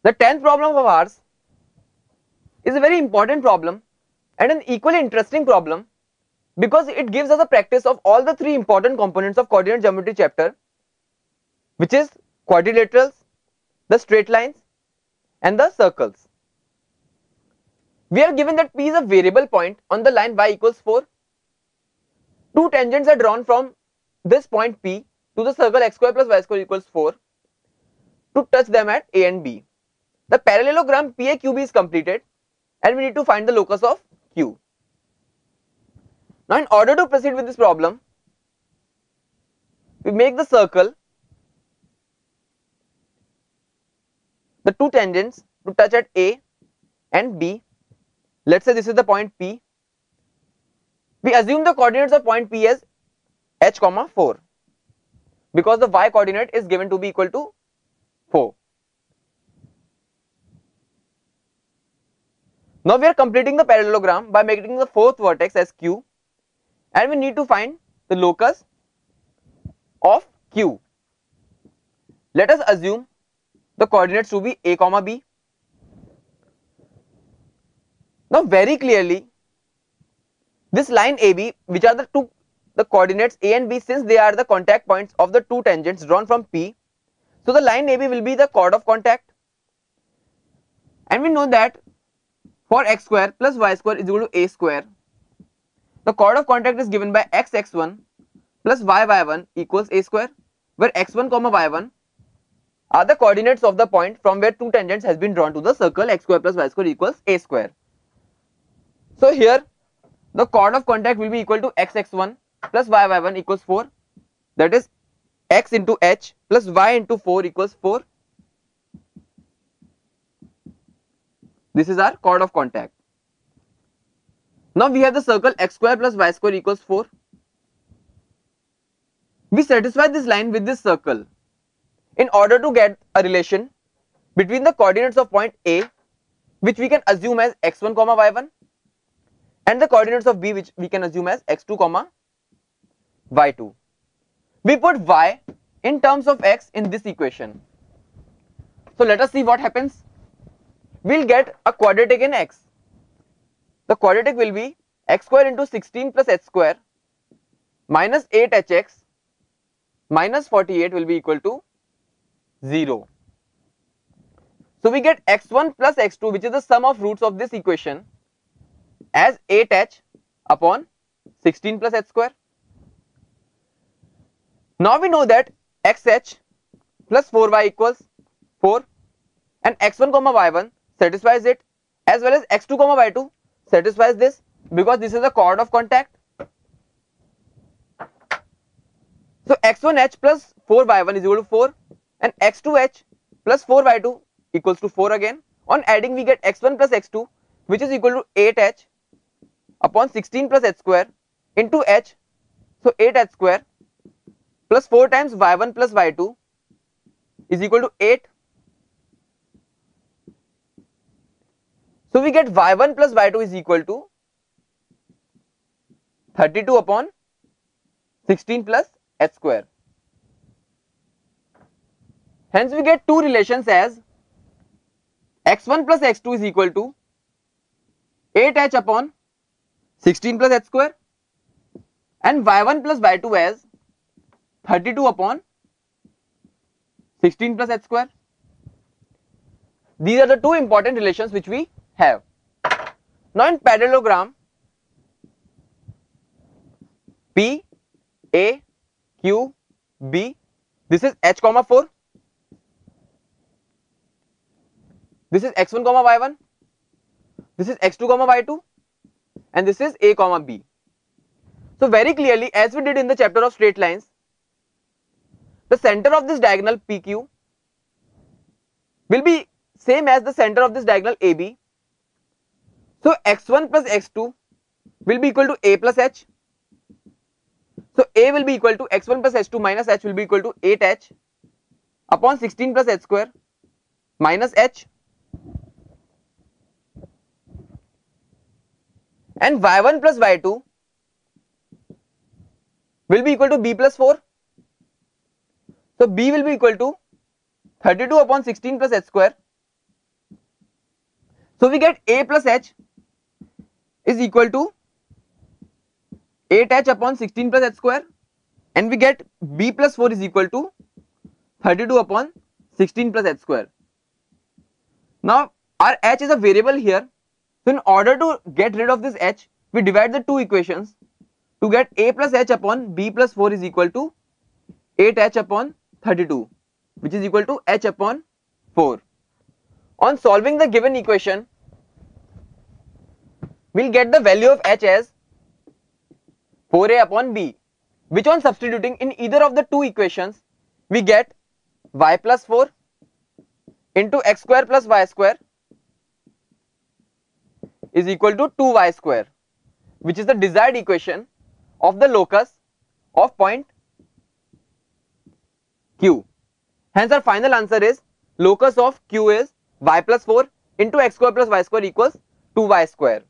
The 10th problem of ours is a very important problem and an equally interesting problem because it gives us a practice of all the three important components of coordinate geometry chapter, which is quadrilaterals, the straight lines and the circles. We are given that P is a variable point on the line y equals 4. Two tangents are drawn from this point P to the circle x square plus y square equals 4 to touch them at A and B. The parallelogram PAQB is completed and we need to find the locus of Q. Now in order to proceed with this problem, we make the circle, the two tangents to touch at A and B. Let's say this is the point P. We assume the coordinates of point P as h, 4 because the y coordinate is given to be equal to 4. Now we are completing the parallelogram by making the fourth vertex as Q and we need to find the locus of Q. Let us assume the coordinates to be A, B. Now very clearly this line AB, which are the coordinates A and B, since they are the contact points of the two tangents drawn from P, so the line AB will be the chord of contact, and we know that for x square plus y square is equal to A square, the chord of contact is given by x1 plus y1 equals A square, where x1, y1 are the coordinates of the point from where two tangents has been drawn to the circle x square plus y square equals A square. So here the chord of contact will be equal to x1 plus y1 equals 4, that is x into h plus y into 4 equals 4. This is our chord of contact. Now we have the circle x square plus y square equals 4. We satisfy this line with this circle in order to get a relation between the coordinates of point A, which we can assume as x1, y1, and the coordinates of B, which we can assume as x2, y2. We put y in terms of x in this equation. So let us see what happens. We'll get a quadratic in x. The quadratic will be x square into 16 plus h square minus 8hx minus 48 will be equal to 0. So we get x1 plus x2, which is the sum of roots of this equation, as 8h upon 16 plus h square. Now we know that xh plus 4y equals 4 and x1, y1 satisfies it, as well as x2, y2 satisfies this because this is a chord of contact. So x1h plus 4y1 is equal to 4 and x2h plus 4y2 equals to 4 again. On adding we get x1 plus x2, which is equal to 8h upon 16 plus h square into h, so 8h square plus 4 times y1 plus y2 is equal to 8. So we get y1 plus y2 is equal to 32 upon 16 plus h square. Hence we get two relations as x1 plus x2 is equal to 8h upon 16 plus h square and y1 plus y2 as 32 upon 16 plus h square. These are the two important relations which we have. Now in parallelogram P, A, Q, B, this is h, 4, this is x1, y1, this is x2, y2, and this is A, B. So very clearly, as we did in the chapter of straight lines, the center of this diagonal PQ will be same as the center of this diagonal AB. So x1 plus x2 will be equal to A plus h. So A will be equal to x1 plus h2 minus h will be equal to 8h upon 16 plus h square minus h, and y1 plus y2 will be equal to b plus 4. So b will be equal to 32 upon 16 plus h square So we get a plus h is equal to 8h upon 16 plus h square, and we get b plus 4 is equal to 32 upon 16 plus h square. Now our h is a variable here, so in order to get rid of this h, we divide the two equations to get a plus h upon b plus 4 is equal to 8h upon 32, which is equal to h upon 4. On solving the given equation, we'll get the value of h as 4a upon b, which on substituting in either of the two equations, we get y plus 4 into x square plus y square is equal to 2y square, which is the desired equation of the locus of point Q. Hence our final answer is locus of Q is y plus 4 into x square plus y square equals 2y square.